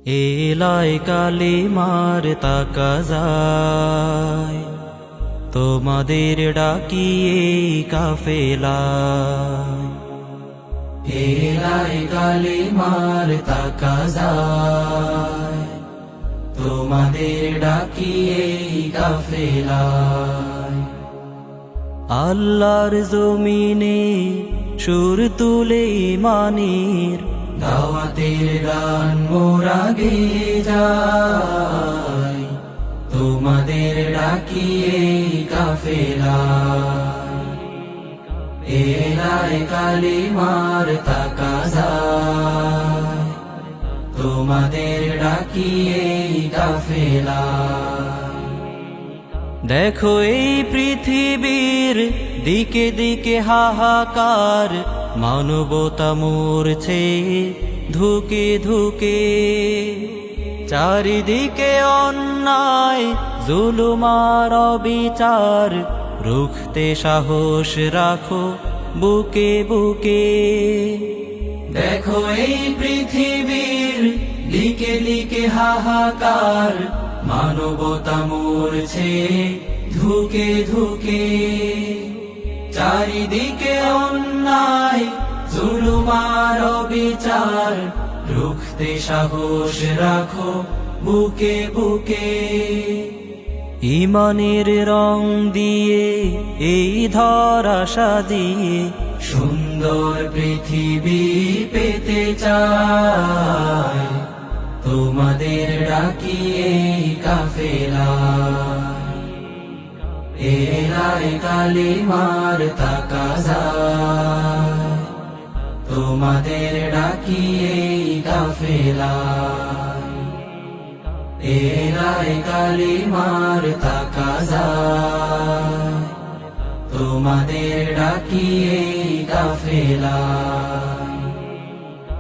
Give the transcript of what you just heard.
এলায় কালিমার তাকাজায় তোমাদের ডাকিয়ে কাফেলায়। এলায় কালিমার তাকাজায় তোমাদের ডাকিয়ে কাফেলায়। আল্লাহর জমিনে সুর তুলে ইমানের দাওয়াতের গান মোরা গেয়ে যাই তোমাদের ডাকিয়ে কাফেলায়। এলায় কালিমার তাকাজায় তোমাদের ডাকিয়ে কাফেলায়। দেখো এই পৃথিবীর দিকে দিকে হাহাকার, মানবতা মরছে ধুকে ধুকে। চারিদিকে অন্যায় জুলুমার অবিচার, রুখতে সাহস রাখো বুকে বুকে। দেখো এই পৃথিবীর দিকে দিকে হাহাকার, মানবতা মরছে ধুকে ধুকে। চারিদিকে অন্যায় জুলুমার অবিচার, রুখতে সাহস রাখো বুকে বুকে। ইমানের রং দিয়ে এই ধরা সাজিয়ে সুন্দর পৃথিবী পেতে চাই তোমাদের ডাকিয়ে কাফেলায়। এলায় কালিমার তাকাজায় তোমাদের ডাকিয়ে কাফেলায়। এলায় কালিমার তাকাজায় তোমাদের ডাকিয়ে কাফেলায়।